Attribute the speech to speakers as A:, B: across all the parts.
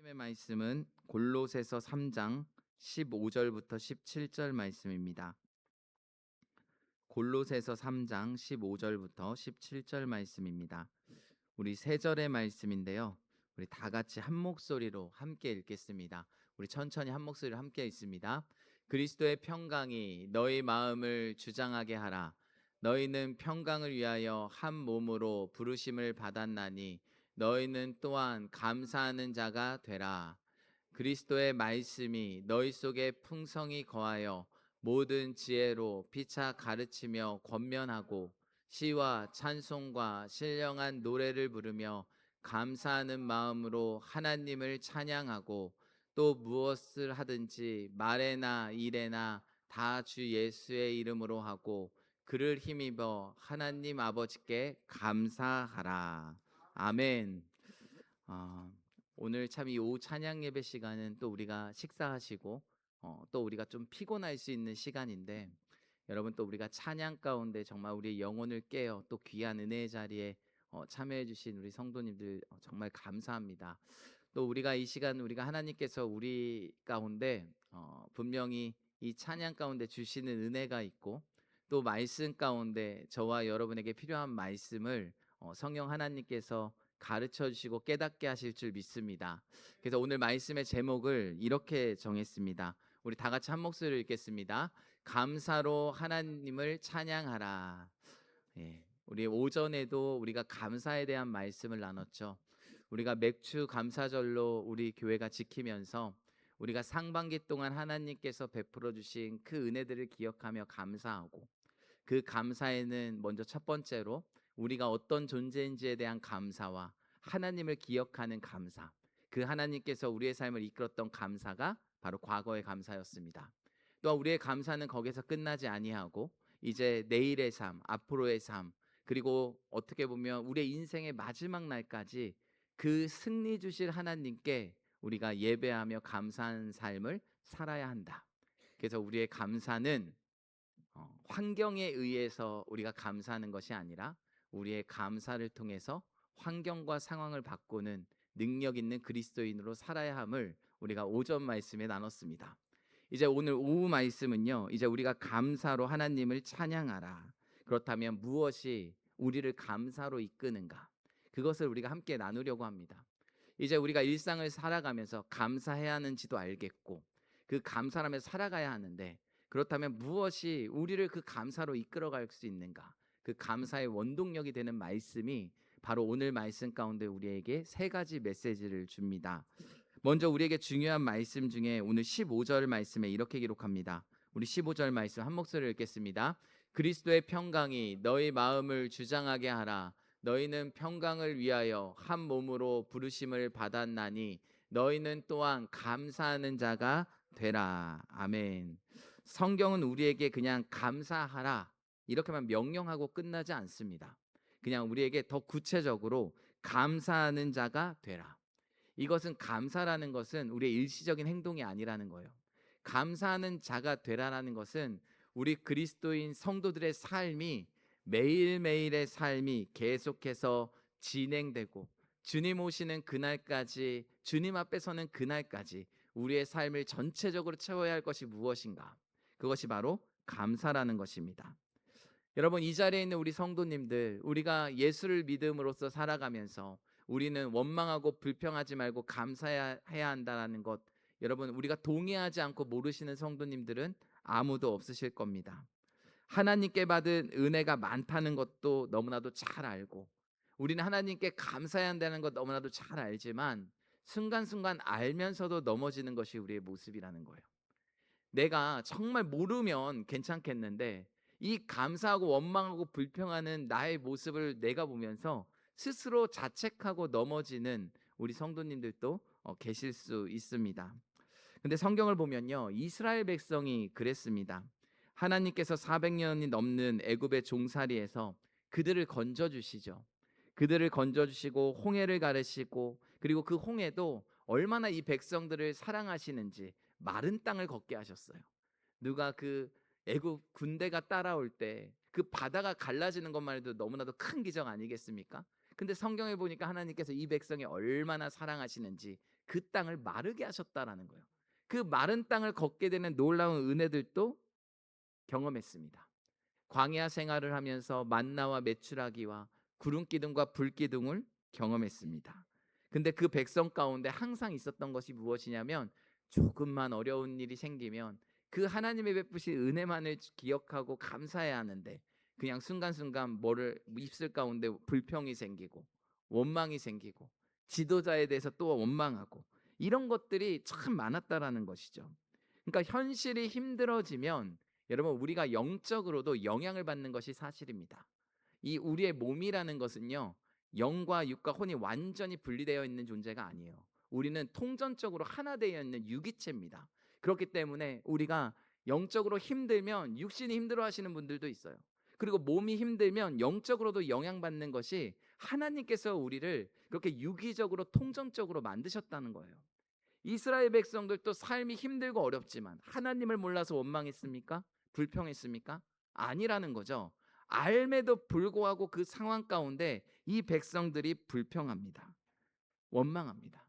A: 하나님의 말씀은 골로새서 3장 15절부터 17절 말씀입니다. 골로새서 3장 15절부터 17절 말씀입니다. 우리 세 절의 말씀인데요. 우리 다 같이 한 목소리로 함께 읽겠습니다. 우리 천천히 한 목소리로 함께 읽습니다. 그리스도의 평강이 너희 마음을 주장하게 하라. 너희는 평강을 위하여 한 몸으로 부르심을 받았나니 너희는 또한 감사하는 자가 되라. 그리스도의 말씀이 너희 속에 풍성히 거하여 모든 지혜로 피차 가르치며 권면하고 시와 찬송과 신령한 노래를 부르며 감사하는 마음으로 하나님을 찬양하고 또 무엇을 하든지 말에나 일에나 다 주 예수의 이름으로 하고 그를 힘입어 하나님 아버지께 감사하라. 아멘. 아, 오늘 참 이 오후 찬양 예배 시간은 또 우리가 식사하시고 또 우리가 좀 피곤할 수 있는 시간인데 여러분 또 우리가 찬양 가운데 정말 우리의 영혼을 깨어 또 귀한 은혜의 자리에 참여해 주신 우리 성도님들 정말 감사합니다. 또 우리가 이 시간 우리가 하나님께서 우리 가운데 분명히 이 찬양 가운데 주시는 은혜가 있고 또 말씀 가운데 저와 여러분에게 필요한 말씀을 성령 하나님께서 가르쳐 주시고 깨닫게 하실 줄 믿습니다. 그래서 오늘 말씀의 제목을 이렇게 정했습니다. 우리 다 같이 한 목소리로 읽겠습니다. 감사로 하나님을 찬양하라. 예, 우리 오전에도 우리가 감사에 대한 말씀을 나눴죠. 우리가 맥주 감사절로 우리 교회가 지키면서 우리가 상반기 동안 하나님께서 베풀어 주신 그 은혜들을 기억하며 감사하고 그 감사에는 먼저 첫 번째로 우리가 어떤 존재인지에 대한 감사와 하나님을 기억하는 감사, 그 하나님께서 우리의 삶을 이끌었던 감사가 바로 과거의 감사였습니다. 또한 우리의 감사는 거기서 끝나지 아니하고 이제 내일의 삶, 앞으로의 삶, 그리고 어떻게 보면 우리의 인생의 마지막 날까지 그 승리 주실 하나님께 우리가 예배하며 감사하는 삶을 살아야 한다. 그래서 우리의 감사는 환경에 의해서 우리가 감사하는 것이 아니라 우리의 감사를 통해서 환경과 상황을 바꾸는 능력 있는 그리스도인으로 살아야 함을 우리가 오전 말씀에 나눴습니다. 이제 오늘 오후 말씀은요. 이제 우리가 감사로 하나님을 찬양하라. 그렇다면 무엇이 우리를 감사로 이끄는가? 그것을 우리가 함께 나누려고 합니다. 이제 우리가 일상을 살아가면서 감사해야 하는지도 알겠고 그 감사라며 살아가야 하는데 그렇다면 무엇이 우리를 그 감사로 이끌어갈 수 있는가? 그 감사의 원동력이 되는 말씀이 바로 오늘 말씀 가운데 우리에게 세 가지 메시지를 줍니다. 먼저 우리에게 중요한 말씀 중에 오늘 15절 말씀에 이렇게 기록합니다. 우리 15절 말씀 한 목소리로 읽겠습니다. 그리스도의 평강이 너희 마음을 주장하게 하라. 너희는 평강을 위하여 한 몸으로 부르심을 받았나니 너희는 또한 감사하는 자가 되라. 아멘. 성경은 우리에게 그냥 감사하라 이렇게만 명령하고 끝나지 않습니다. 그냥 우리에게 더 구체적으로 감사하는 자가 되라. 이것은 감사라는 것은 우리의 일시적인 행동이 아니라는 거예요. 감사하는 자가 되라는 것은 우리 그리스도인 성도들의 삶이 매일매일의 삶이 계속해서 진행되고 주님 오시는 그날까지 주님 앞에 서는 그날까지 우리의 삶을 전체적으로 채워야 할 것이 무엇인가? 그것이 바로 감사라는 것입니다. 여러분 이 자리에 있는 우리 성도님들 우리가 예수를 믿음으로써 살아가면서 우리는 원망하고 불평하지 말고 감사해야 한다는 것 여러분 우리가 동의하지 않고 모르시는 성도님들은 아무도 없으실 겁니다. 하나님께 받은 은혜가 많다는 것도 너무나도 잘 알고 우리는 하나님께 감사해야 한다는 것 너무나도 잘 알지만 순간순간 알면서도 넘어지는 것이 우리의 모습이라는 거예요. 내가 정말 모르면 괜찮겠는데 이 감사하고 원망하고 불평하는 나의 모습을 내가 보면서 스스로 자책하고 넘어지는 우리 성도님들도 계실 수 있습니다. 근데 성경을 보면요. 이스라엘 백성이 그랬습니다. 하나님께서 400년이 넘는 애굽의 종살이에서 그들을 건져 주시죠. 그들을 건져 주시고 홍해를 가르시고 그리고 그 홍해도 얼마나 이 백성들을 사랑하시는지 마른 땅을 걷게 하셨어요. 누가 그 애굽 군대가 따라올 때 그 바다가 갈라지는 것만 해도 너무나도 큰 기적 아니겠습니까? 근데 성경에 보니까 하나님께서 이 백성이 얼마나 사랑하시는지 그 땅을 마르게 하셨다라는 거예요. 그 마른 땅을 걷게 되는 놀라운 은혜들도 경험했습니다. 광야 생활을 하면서 만나와 메추라기와 구름 기둥과 불 기둥을 경험했습니다. 근데 그 백성 가운데 항상 있었던 것이 무엇이냐면, 조금만 어려운 일이 생기면 그 하나님의 베푸신 은혜만을 기억하고 감사해야 하는데, 그냥 순간순간 뭐를 입술 가운데 불평이 생기고 원망이 생기고 지도자에 대해서 또 원망하고, 이런 것들이 참 많았다라는 것이죠. 그러니까 현실이 힘들어지면 여러분, 우리가 영적으로도 영향을 받는 것이 사실입니다. 이 우리의 몸이라는 것은요, 영과 육과 혼이 완전히 분리되어 있는 존재가 아니에요. 우리는 통전적으로 하나 되어 있는 유기체입니다. 그렇기 때문에 우리가 영적으로 힘들면 육신이 힘들어 하시는 분들도 있어요. 그리고 몸이 힘들면 영적으로도 영향받는 것이, 하나님께서 우리를 그렇게 유기적으로 통전적으로 만드셨다는 거예요. 이스라엘 백성들도 삶이 힘들고 어렵지만 하나님을 몰라서 원망했습니까? 불평했습니까? 아니라는 거죠. 알매도 불구하고 그 상황 가운데 이 백성들이 불평합니다. 원망합니다.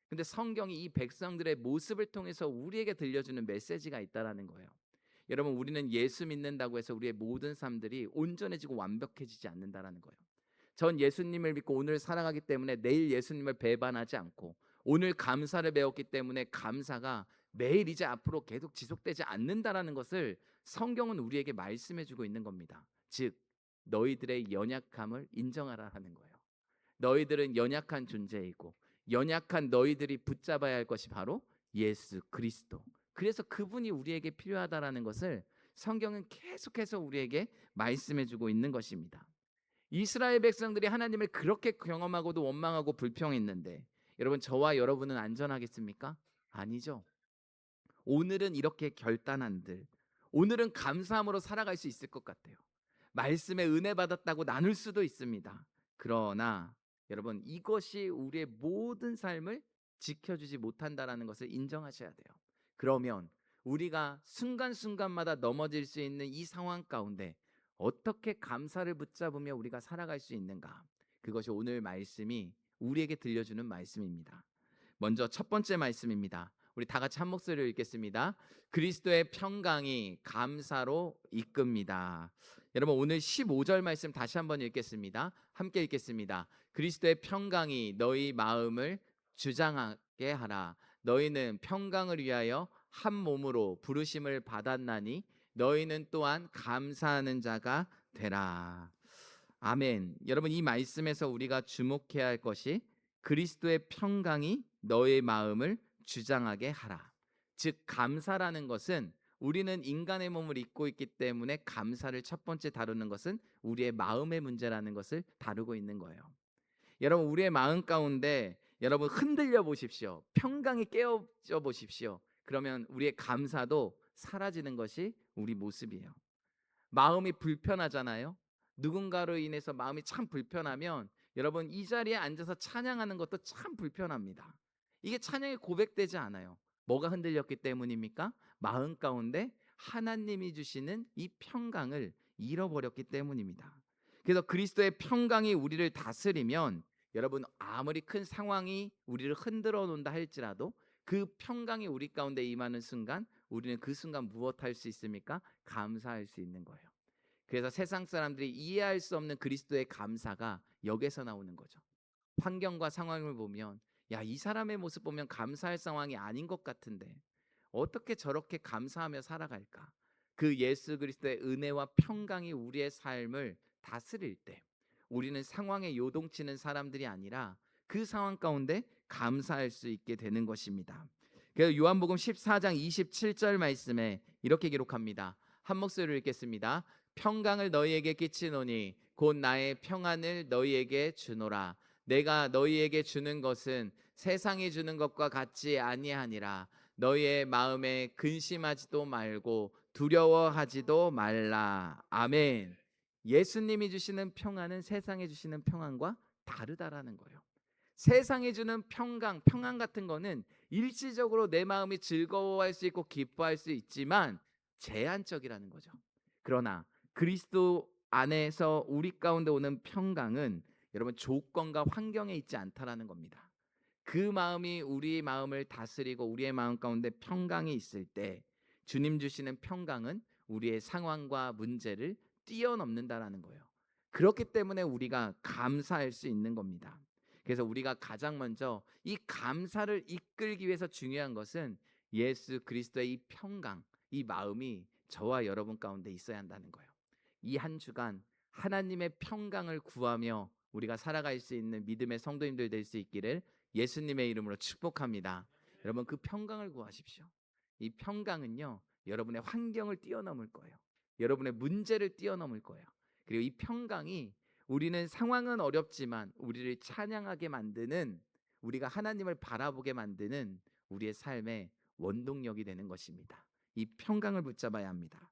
A: 근데 성경이 이 백성들의 모습을 통해서 우리에게 들려주는 메시지가 있다라는 거예요. 여러분, 우리는 예수 믿는다고 해서 우리의 모든 삶들이 온전해지고 완벽해지지 않는다라는 거예요. 전 예수님을 믿고 오늘 살아가기 때문에 내일 예수님을 배반하지 않고, 오늘 감사를 배웠기 때문에 감사가 매일 이제 앞으로 계속 지속되지 않는다라는 것을 성경은 우리에게 말씀해 주고 있는 겁니다. 즉, 너희들의 연약함을 인정하라 하는 거예요. 너희들은 연약한 존재이고, 연약한 너희들이 붙잡아야 할 것이 바로 예수 그리스도. 그래서 그분이 우리에게 필요하다라는 것을 성경은 계속해서 우리에게 말씀해 주고 있는 것입니다. 이스라엘 백성들이 하나님을 그렇게 경험하고도 원망하고 불평했는데, 여러분, 저와 여러분은 안전하겠습니까? 아니죠. 오늘은 이렇게 결단한들, 오늘은 감사함으로 살아갈 수 있을 것 같아요. 말씀에 은혜 받았다고 나눌 수도 있습니다. 그러나 여러분, 이것이 우리의 모든 삶을 지켜주지 못한다라는 것을 인정하셔야 돼요. 그러면 우리가 순간순간마다 넘어질 수 있는 이 상황 가운데 어떻게 감사를 붙잡으며 우리가 살아갈 수 있는가? 그것이 오늘 말씀이 우리에게 들려주는 말씀입니다. 먼저 첫 번째 말씀입니다. 우리 다 같이 한 목소리로 읽겠습니다. 그리스도의 평강이 감사로 이끕니다. 여러분, 오늘 15절 말씀 다시 한번 읽겠습니다. 함께 읽겠습니다. 그리스도의 평강이 너희 마음을 주장하게 하라. 너희는 평강을 위하여 한 몸으로 부르심을 받았나니 너희는 또한 감사하는 자가 되라. 아멘. 여러분, 이 말씀에서 우리가 주목해야 할 것이, 그리스도의 평강이 너의 마음을 주장하게 하라. 즉, 감사라는 것은, 우리는 인간의 몸을 입고 있기 때문에 감사를 첫 번째 다루는 것은 우리의 마음의 문제라는 것을 다루고 있는 거예요. 여러분, 우리의 마음 가운데 여러분 흔들려 보십시오. 평강이 깨어져 보십시오. 그러면 우리의 감사도 사라지는 것이 우리 모습이에요. 마음이 불편하잖아요. 누군가로 인해서 마음이 참 불편하면 여러분, 이 자리에 앉아서 찬양하는 것도 참 불편합니다. 이게 찬양이 고백되지 않아요. 뭐가 흔들렸기 때문입니까? 마음 가운데 하나님이 주시는 이 평강을 잃어버렸기 때문입니다. 그래서 그리스도의 평강이 우리를 다스리면, 여러분, 아무리 큰 상황이 우리를 흔들어 놓는다 할지라도 그 평강이 우리 가운데 임하는 순간, 우리는 그 순간 무엇할 수 있습니까? 감사할 수 있는 거예요. 그래서 세상 사람들이 이해할 수 없는 그리스도의 감사가 여기서 나오는 거죠. 환경과 상황을 보면, 야, 이 사람의 모습 보면 감사할 상황이 아닌 것 같은데 어떻게 저렇게 감사하며 살아갈까? 그 예수 그리스도의 은혜와 평강이 우리의 삶을 다스릴 때, 우리는 상황에 요동치는 사람들이 아니라 그 상황 가운데 감사할 수 있게 되는 것입니다. 그래서 요한복음 14장 27절 말씀에 이렇게 기록합니다. 한 목소리로 읽겠습니다. 평강을 너희에게 끼치노니 곧 나의 평안을 너희에게 주노라. 내가 너희에게 주는 것은 세상이 주는 것과 같지 아니하니라. 너희의 마음에 근심하지도 말고 두려워하지도 말라. 아멘. 예수님이 주시는 평안은 세상에 주시는 평안과 다르다라는 거예요. 세상에 주는 평안 같은 거는 일시적으로 내 마음이 즐거워할 수 있고 기뻐할 수 있지만 제한적이라는 거죠. 그러나 그리스도 안에서 우리 가운데 오는 평강은 여러분, 조건과 환경에 있지 않다라는 겁니다. 그 마음이 우리 마음을 다스리고 우리의 마음 가운데 평강이 있을 때 주님 주시는 평강은 우리의 상황과 문제를 뛰어넘는다라는 거예요. 그렇기 때문에 우리가 감사할 수 있는 겁니다. 그래서 우리가 가장 먼저 이 감사를 이끌기 위해서 중요한 것은 예수 그리스도의 이 평강, 이 마음이 저와 여러분 가운데 있어야 한다는 거예요. 이 한 주간 하나님의 평강을 구하며 우리가 살아갈 수 있는 믿음의 성도님들 될 수 있기를 예수님의 이름으로 축복합니다. 여러분 그 평강을 구하십시오. 이 평강은요 여러분의 환경을 뛰어넘을 거예요. 여러분의 문제를 뛰어넘을 거예요. 그리고 이 평강이 우리는 상황은 어렵지만 우리를 찬양하게 만드는, 우리가 하나님을 바라보게 만드는 우리의 삶의 원동력이 되는 것입니다. 이 평강을 붙잡아야 합니다.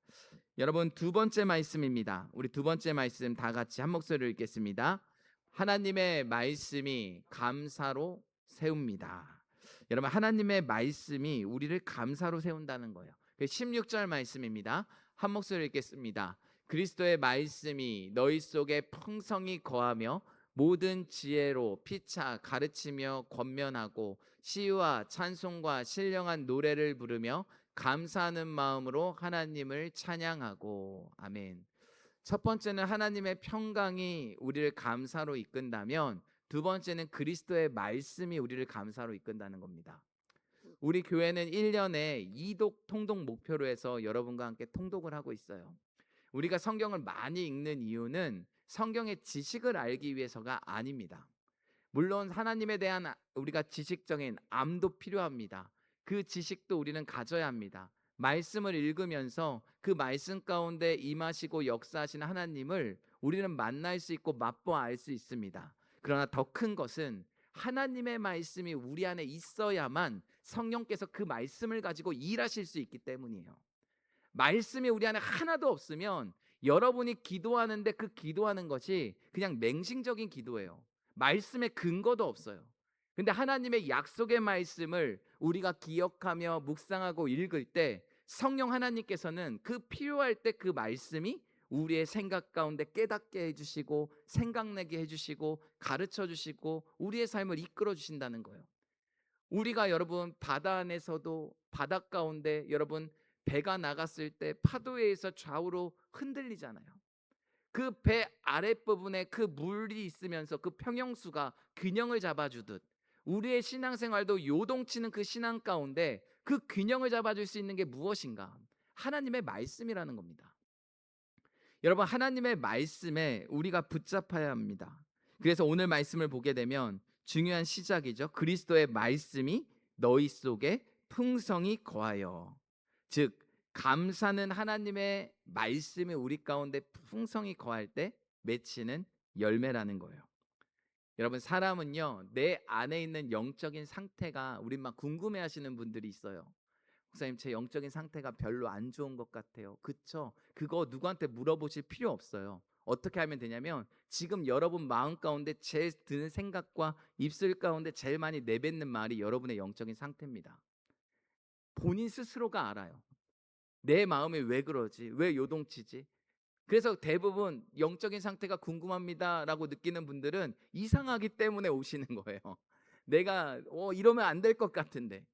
A: 여러분 두 번째 말씀입니다. 우리 두 번째 말씀 다 같이 한 목소리로 읽겠습니다. 하나님의 말씀이 감사로 세웁니다. 여러분 하나님의 말씀이 우리를 감사로 세운다는 거예요. 16절 말씀입니다. 한 목소리로 읽겠습니다. 그리스도의 말씀이 너희 속에 풍성히 거하며 모든 지혜로 피차 가르치며 권면하고 시와 찬송과 신령한 노래를 부르며 감사하는 마음으로 하나님을 찬양하고. 아멘. 첫 번째는 하나님의 평강이 우리를 감사로 이끈다면 두 번째는 그리스도의 말씀이 우리를 감사로 이끈다는 겁니다. 우리 교회는 1년에 이독 통독 목표로 해서 여러분과 함께 통독을 하고 있어요. 우리가 성경을 많이 읽는 이유는 성경의 지식을 알기 위해서가 아닙니다. 물론 하나님에 대한 우리가 지식적인 암도 필요합니다. 그 지식도 우리는 가져야 합니다. 말씀을 읽으면서 그 말씀 가운데 임하시고 역사하시는 하나님을 우리는 만날 수 있고 맛보아 알 수 있습니다. 그러나 더 큰 것은 하나님의 말씀이 우리 안에 있어야만 성령께서 그 말씀을 가지고 일하실 수 있기 때문이에요. 말씀이 우리 안에 하나도 없으면 여러분이 기도하는데 그 기도하는 것이 그냥 맹신적인 기도예요. 말씀의 근거도 없어요. 근데 하나님의 약속의 말씀을 우리가 기억하며 묵상하고 읽을 때 성령 하나님께서는 그 필요할 때 그 말씀이 우리의 생각 가운데 깨닫게 해주시고 생각내게 해주시고 가르쳐 주시고 우리의 삶을 이끌어 주신다는 거예요. 우리가 여러분 바다 안에서도 바다 가운데 여러분 배가 나갔을 때 파도에 의해서 좌우로 흔들리잖아요. 그 배 아랫부분에 그 물이 있으면서 그 평형수가 균형을 잡아주듯 우리의 신앙생활도 요동치는 그 신앙 가운데 그 균형을 잡아줄 수 있는 게 무엇인가? 하나님의 말씀이라는 겁니다. 여러분 하나님의 말씀에 우리가 붙잡아야 합니다. 그래서 오늘 말씀을 보게 되면 중요한 시작이죠. 그리스도의 말씀이 너희 속에 풍성히 거하여. 즉 감사는 하나님의 말씀이 우리 가운데 풍성히 거할 때 맺히는 열매라는 거예요. 여러분 사람은요 내 안에 있는 영적인 상태가 우리 막 궁금해하시는 분들이 있어요. 목사님 제 영적인 상태가 별로 안 좋은 것 같아요. 그쵸? 그거 누구한테 물어보실 필요 없어요. 어떻게 하면 되냐면 지금 여러분 마음 가운데 제일 드는 생각과 입술 가운데 제일 많이 내뱉는 말이 여러분의 영적인 상태입니다. 본인 스스로가 알아요. 내 마음이 왜 그러지? 왜 요동치지? 그래서 대부분 영적인 상태가 궁금합니다라고 느끼는 분들은 이상하기 때문에 오시는 거예요. 내가 이러면 안 될 것 같은데.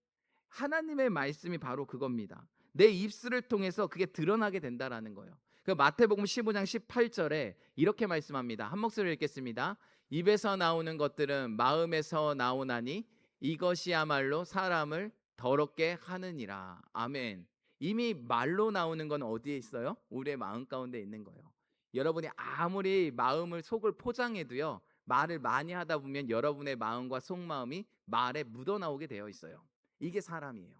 A: 하나님의 말씀이 바로 그겁니다. 내 입술을 통해서 그게 드러나게 된다라는 거예요. 그 마태복음 15장 18절에 이렇게 말씀합니다. 한 목소리로 읽겠습니다. 입에서 나오는 것들은 마음에서 나오나니 이것이야말로 사람을 더럽게 하느니라. 아멘. 이미 말로 나오는 건 어디에 있어요? 우리의 마음 가운데 있는 거예요. 여러분이 아무리 마음을 속을 포장해도요 말을 많이 하다 보면 여러분의 마음과 속마음이 말에 묻어나오게 되어 있어요. 이게 사람이에요.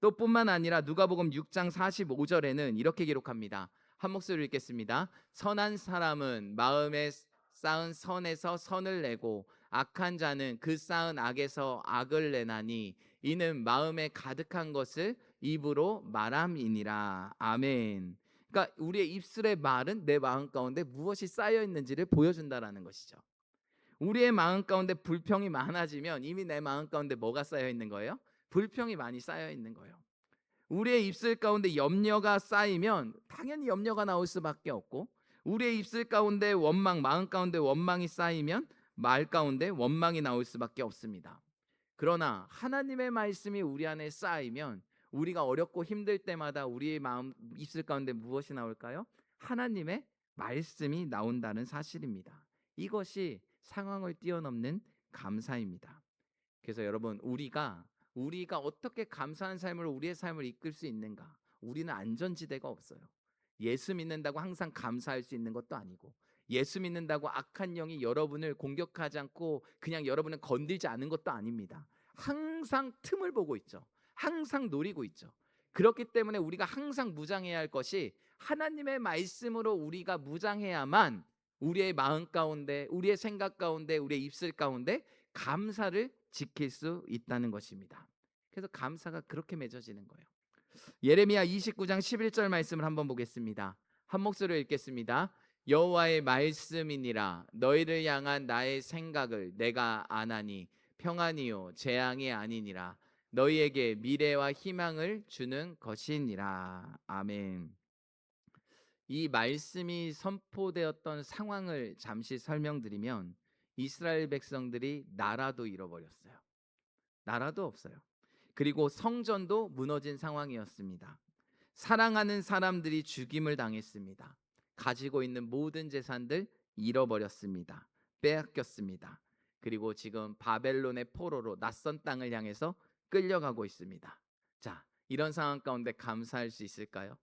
A: 또 뿐만 아니라 누가복음 6장 45절에는 이렇게 기록합니다. 한 목소리로 읽겠습니다. 선한 사람은 마음에 쌓은 선에서 선을 내고 악한 자는 그 쌓은 악에서 악을 내나니 이는 마음에 가득한 것을 입으로 말함이니라. 아멘. 그러니까 우리의 입술의 말은 내 마음 가운데 무엇이 쌓여 있는지를 보여준다라는 것이죠. 우리의 마음 가운데 불평이 많아지면 이미 내 마음 가운데 뭐가 쌓여 있는 거예요? 불평이 많이 쌓여 있는 거예요. 우리의 입술 가운데 염려가 쌓이면 당연히 염려가 나올 수밖에 없고, 우리의 입술 가운데 원망, 마음 가운데 원망이 쌓이면 말 가운데 원망이 나올 수밖에 없습니다. 그러나 하나님의 말씀이 우리 안에 쌓이면 우리가 어렵고 힘들 때마다 우리의 마음 입술 가운데 무엇이 나올까요? 하나님의 말씀이 나온다는 사실입니다. 이것이 상황을 뛰어넘는 감사입니다. 그래서 여러분, 우리가 어떻게 감사한 삶으로 우리의 삶을 이끌 수 있는가? 우리는 안전지대가 없어요. 예수 믿는다고 항상 감사할 수 있는 것도 아니고, 예수 믿는다고 악한 영이 여러분을 공격하지 않고 그냥 여러분을 건들지 않은 것도 아닙니다. 항상 틈을 보고 있죠. 항상 노리고 있죠. 그렇기 때문에 우리가 항상 무장해야 할 것이, 하나님의 말씀으로 우리가 무장해야만 우리의 마음 가운데, 우리의 생각 가운데, 우리의 입술 가운데 감사를 지킬 수 있다는 것입니다. 그래서 감사가 그렇게 맺어지는 거예요. 예레미야 29장 11절 말씀을 한번 보겠습니다. 한 목소리로 읽겠습니다. 여호와의 말씀이니라. 너희를 향한 나의 생각을 내가 아나니 평안이요 재앙이 아니니라. 너희에게 미래와 희망을 주는 것이니라. 아멘. 이 말씀이 선포되었던 상황을 잠시 설명드리면, 이스라엘 백성들이 나라도 잃어버렸어요. 나라도 없어요. 그리고 성전도 무너진 상황이었습니다. 사랑하는 사람들이 죽임을 당했습니다. 가지고 있는 모든 재산들 잃어버렸습니다. 빼앗겼습니다. 그리고 지금 바벨론의 포로로 낯선 땅을 향해서 끌려가고 있습니다. 자, 이런 상황 가운데 감사할 수 있을까요?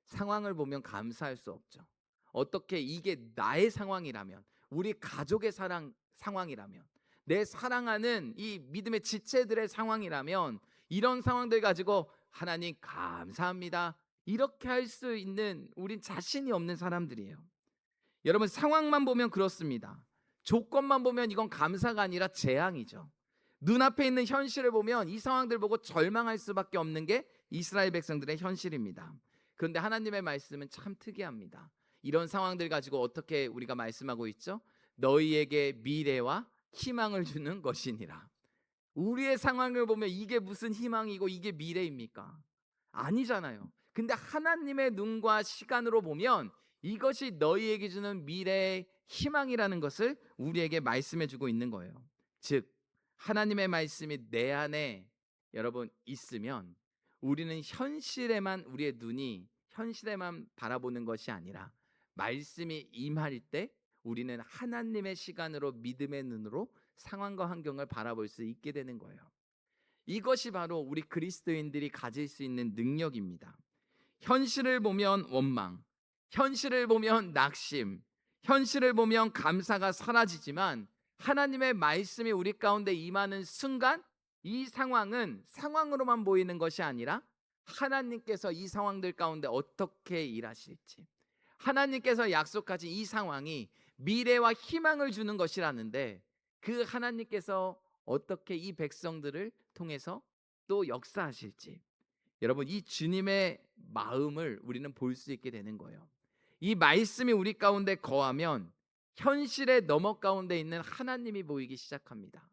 A: 상황을 보면 감사할 수 없죠. 어떻게 이게 나의 상황이라면, 우리 가족의 상황이라면, 내 사랑하는 이 믿음의 지체들의 상황이라면, 이런 상황들 가지고 하나님 감사합니다 이렇게 할 수 있는, 우린 자신이 없는 사람들이에요. 여러분, 상황만 보면 그렇습니다. 조건만 보면 이건 감사가 아니라 재앙이죠. 눈앞에 있는 현실을 보면 이 상황들 보고 절망할 수밖에 없는 게 이스라엘 백성들의 현실입니다. 그런데 하나님의 말씀은 참 특이합니다. 이런 상황들 가지고 어떻게 우리가 말씀하고 있죠? 너희에게 미래와 희망을 주는 것이니라. 우리의 상황을 보면 이게 무슨 희망이고 이게 미래입니까? 아니잖아요. 근데 하나님의 눈과 시간으로 보면 이것이 너희에게 주는 미래의 희망이라는 것을 우리에게 말씀해 주고 있는 거예요. 즉, 하나님의 말씀이 내 안에 여러분 있으면, 우리는 현실에만, 우리의 눈이 현실에만 바라보는 것이 아니라 말씀이 임할 때 우리는 하나님의 시간으로, 믿음의 눈으로 상황과 환경을 바라볼 수 있게 되는 거예요. 이것이 바로 우리 그리스도인들이 가질 수 있는 능력입니다. 현실을 보면 원망, 현실을 보면 낙심, 현실을 보면 감사가 사라지지만, 하나님의 말씀이 우리 가운데 임하는 순간 이 상황은 상황으로만 보이는 것이 아니라 하나님께서 이 상황들 가운데 어떻게 일하실지, 하나님께서 약속하신 이 상황이 미래와 희망을 주는 것이라는데, 그 하나님께서 어떻게 이 백성들을 통해서 또 역사하실지, 여러분, 이 주님의 마음을 우리는 볼 수 있게 되는 거예요. 이 말씀이 우리 가운데 거하면 현실의 너머 가운데 있는 하나님이 보이기 시작합니다.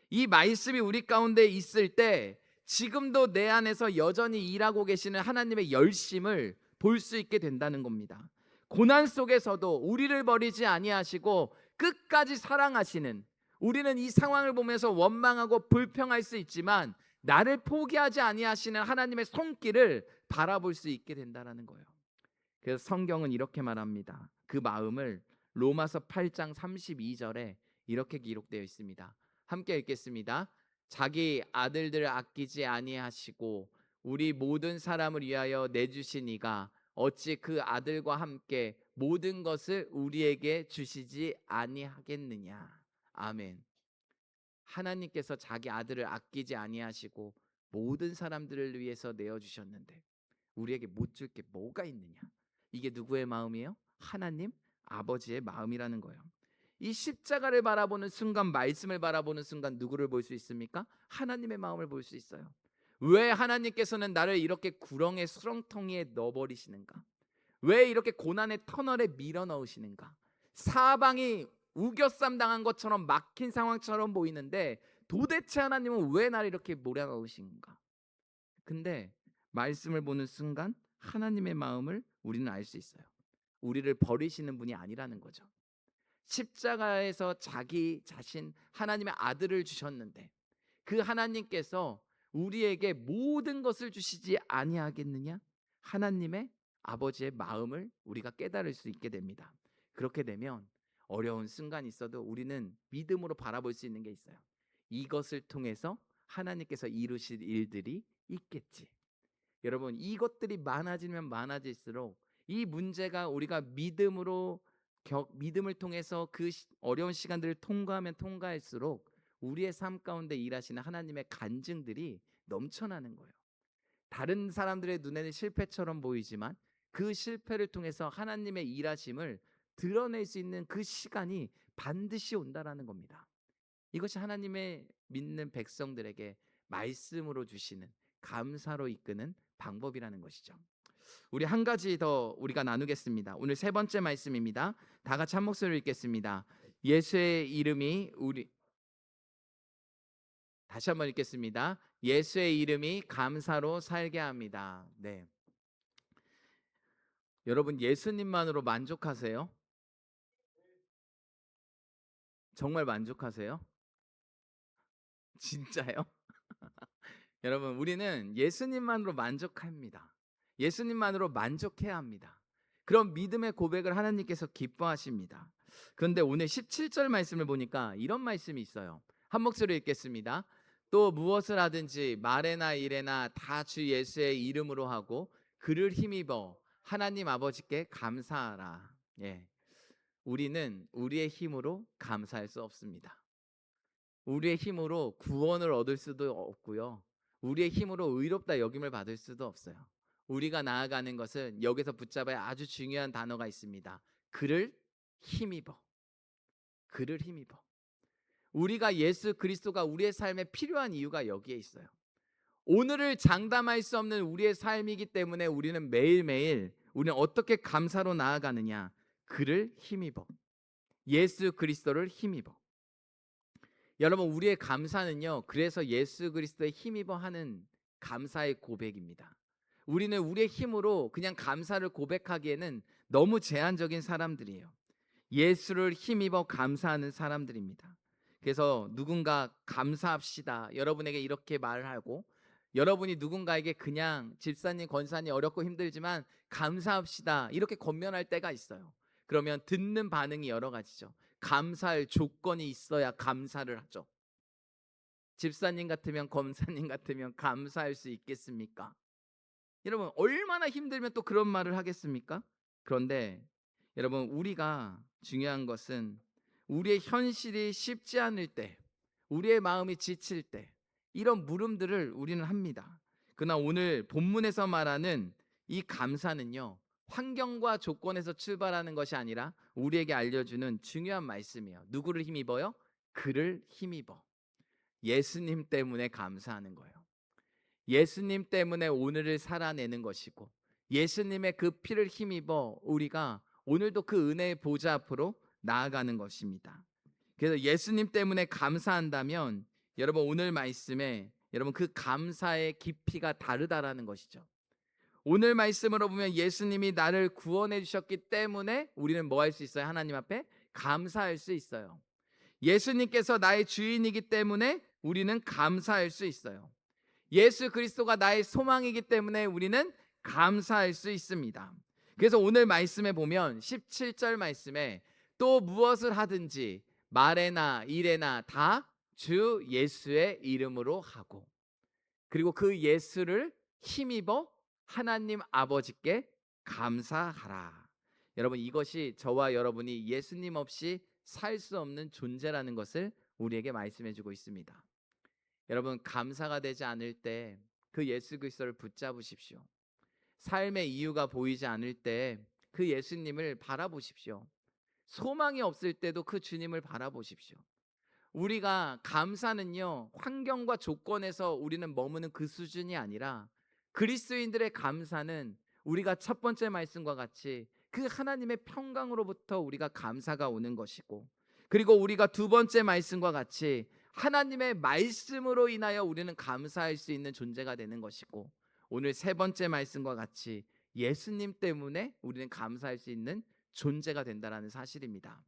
A: 이 말씀이 우리 가운데 있을 때 지금도 내 안에서 여전히 일하고 계시는 하나님의 열심을 볼 수 있게 된다는 겁니다. 고난 속에서도 우리를 버리지 아니하시고 끝까지 사랑하시는, 우리는 이 상황을 보면서 원망하고 불평할 수 있지만 나를 포기하지 아니하시는 하나님의 손길을 바라볼 수 있게 된다는 거예요. 그래서 성경은 이렇게 말합니다. 그 마음을 로마서 8장 32절에 이렇게 기록되어 있습니다. 함께 읽겠습니다. 자기 아들들을 아끼지 아니하시고 우리 모든 사람을 위하여 내주신 이가 어찌 그 아들과 함께 모든 것을 우리에게 주시지 아니하겠느냐. 아멘. 하나님께서 자기 아들을 아끼지 아니하시고 모든 사람들을 위해서 내어주셨는데 우리에게 못 줄 게 뭐가 있느냐. 이게 누구의 마음이에요? 하나님 아버지의 마음이라는 거예요. 이 십자가를 바라보는 순간, 말씀을 바라보는 순간 누구를 볼 수 있습니까? 하나님의 마음을 볼 수 있어요. 왜 하나님께서는 나를 이렇게 구렁의 수렁텅이에 넣어버리시는가? 왜 이렇게 고난의 터널에 밀어 넣으시는가? 사방이 우겨쌈 당한 것처럼 막힌 상황처럼 보이는데 도대체 하나님은 왜 나를 이렇게 몰아넣으신가? 근데 말씀을 보는 순간 하나님의 마음을 우리는 알 수 있어요. 우리를 버리시는 분이 아니라는 거죠. 십자가에서 자기 자신 하나님의 아들을 주셨는데 그 하나님께서 우리에게 모든 것을 주시지 아니하겠느냐? 하나님의 아버지의 마음을 우리가 깨달을 수 있게 됩니다. 그렇게 되면 어려운 순간이 있어도 우리는 믿음으로 바라볼 수 있는 게 있어요. 이것을 통해서 하나님께서 이루실 일들이 있겠지. 여러분, 이것들이 많아지면 많아질수록 이 문제가 우리가 믿음을 통해서 그 어려운 시간들을 통과하면 통과할수록 우리의 삶 가운데 일하시는 하나님의 간증들이 넘쳐나는 거예요. 다른 사람들의 눈에는 실패처럼 보이지만 그 실패를 통해서 하나님의 일하심을 드러낼 수 있는 그 시간이 반드시 온다라는 겁니다. 이것이 하나님의 믿는 백성들에게 말씀으로 주시는, 감사로 이끄는 방법이라는 것이죠. 우리 한 가지 더 우리가 나누겠습니다. 오늘 세 번째 말씀입니다. 다 같이 한 목소리로 읽겠습니다. 예수의 이름이 우리 다시 한번 읽겠습니다. 예수의 이름이 감사로 살게 합니다. 네. 여러분, 예수님만으로 만족하세요? 정말 만족하세요? 진짜요? 여러분, 우리는 예수님만으로 만족합니다. 예수님만으로 만족해야 합니다. 그런 믿음의 고백을 하나님께서 기뻐하십니다. 그런데 오늘 17절 말씀을 보니까 이런 말씀이 있어요. 한 목소리 읽겠습니다. 또 무엇을 하든지 말에나 일에나 다 주 예수의 이름으로 하고 그를 힘입어 하나님 아버지께 감사하라. 예. 우리는 우리의 힘으로 감사할 수 없습니다. 우리의 힘으로 구원을 얻을 수도 없고요. 우리의 힘으로 의롭다 여김을 받을 수도 없어요. 우리가 나아가는 것은 여기서 붙잡아야 아주 중요한 단어가 있습니다. 그를 힘입어. 그를 힘입어. 우리가 예수 그리스도가 우리의 삶에 필요한 이유가 여기에 있어요. 오늘을 장담할 수 없는 우리의 삶이기 때문에 우리는 매일매일 우리는 어떻게 감사로 나아가느냐? 그를 힘입어. 예수 그리스도를 힘입어. 여러분, 우리의 감사는요, 그래서 예수 그리스도에 힘입어 하는 감사의 고백입니다. 우리는 우리의 힘으로 그냥 감사를 고백하기에는 너무 제한적인 사람들이에요. 예수를 힘입어 감사하는 사람들입니다. 그래서 누군가 감사합시다, 여러분에게 이렇게 말을 하고, 여러분이 누군가에게 그냥 집사님, 권사님 어렵고 힘들지만 감사합시다 이렇게 권면할 때가 있어요. 그러면 듣는 반응이 여러 가지죠. 감사할 조건이 있어야 감사를 하죠. 집사님 같으면, 검사님 같으면 감사할 수 있겠습니까? 여러분, 얼마나 힘들면 또 그런 말을 하겠습니까? 그런데 여러분, 우리가 중요한 것은 우리의 현실이 쉽지 않을 때, 우리의 마음이 지칠 때 이런 물음들을 우리는 합니다. 그러나 오늘 본문에서 말하는 이 감사는요, 환경과 조건에서 출발하는 것이 아니라 우리에게 알려주는 중요한 말씀이에요. 누구를 힘입어요? 그를 힘입어. 예수님 때문에 감사하는 거예요. 예수님 때문에 오늘을 살아내는 것이고, 예수님의 그 피를 힘입어 우리가 오늘도 그 은혜의 보좌 앞으로 나아가는 것입니다. 그래서 예수님 때문에 감사한다면 여러분, 오늘 말씀에 여러분 그 감사의 깊이가 다르다라는 것이죠. 오늘 말씀으로 보면 예수님이 나를 구원해 주셨기 때문에 우리는 뭐 할 수 있어요? 하나님 앞에 감사할 수 있어요. 예수님께서 나의 주인이기 때문에 우리는 감사할 수 있어요. 예수 그리스도가 나의 소망이기 때문에 우리는 감사할 수 있습니다. 그래서 오늘 말씀에 보면 17절 말씀에 또 무엇을 하든지 말에나 일에나 다 주 예수의 이름으로 하고, 그리고 그 예수를 힘입어 하나님 아버지께 감사하라. 여러분, 이것이 저와 여러분이 예수님 없이 살 수 없는 존재라는 것을 우리에게 말씀해 주고 있습니다. 여러분, 감사가 되지 않을 때 그 예수 그리스도를 붙잡으십시오. 삶의 이유가 보이지 않을 때 그 예수님을 바라보십시오. 소망이 없을 때도 그 주님을 바라보십시오. 우리가 감사는요, 환경과 조건에서 우리는 머무는 그 수준이 아니라 그리스도인들의 감사는 우리가 첫 번째 말씀과 같이 그 하나님의 평강으로부터 우리가 감사가 오는 것이고, 그리고 우리가 두 번째 말씀과 같이 하나님의 말씀으로 인하여 우리는 감사할 수 있는 존재가 되는 것이고, 오늘 세 번째 말씀과 같이 예수님 때문에 우리는 감사할 수 있는 존재가 된다라는 사실입니다.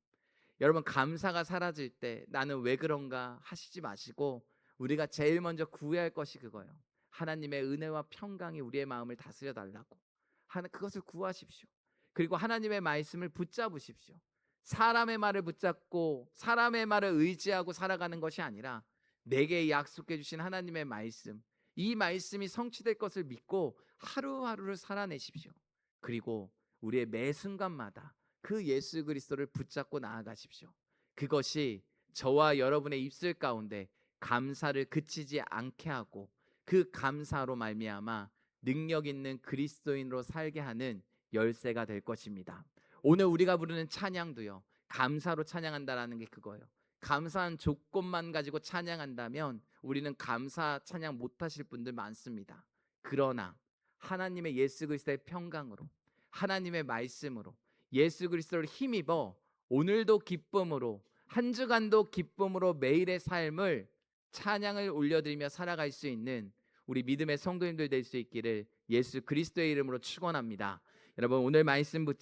A: 여러분, 감사가 사라질 때 나는 왜 그런가 하시지 마시고 우리가 제일 먼저 구해야 할 것이 그거예요. 하나님의 은혜와 평강이 우리의 마음을 다스려 달라고. 그것을 구하십시오. 그리고 하나님의 말씀을 붙잡으십시오. 사람의 말을 붙잡고 사람의 말을 의지하고 살아가는 것이 아니라 내게 약속해 주신 하나님의 말씀, 이 말씀이 성취될 것을 믿고 하루하루를 살아내십시오. 그리고 우리의 매 순간마다 그 예수 그리스도를 붙잡고 나아가십시오. 그것이 저와 여러분의 입술 가운데 감사를 그치지 않게 하고 그 감사로 말미암아 능력 있는 그리스도인으로 살게 하는 열쇠가 될 것입니다. 오늘 우리가 부르는 찬양도요, 감사로 찬양한다라는 게 그거예요. 감사한 조건만 가지고 찬양한다면 우리는 감사 찬양 못하실 분들 많습니다. 그러나 하나님의 예수 그리스도의 평강으로, 하나님의 말씀으로, 예수 그리스도를 힘입어 오늘도 기쁨으로, 한 주간도 기쁨으로 매일의 삶을 찬양을 올려드리며 살아갈 수 있는 우리 믿음의 성도님들 될 수 있기를 예수 그리스도의 이름으로 축원합니다. 여러분, 오늘 말씀 붙잡고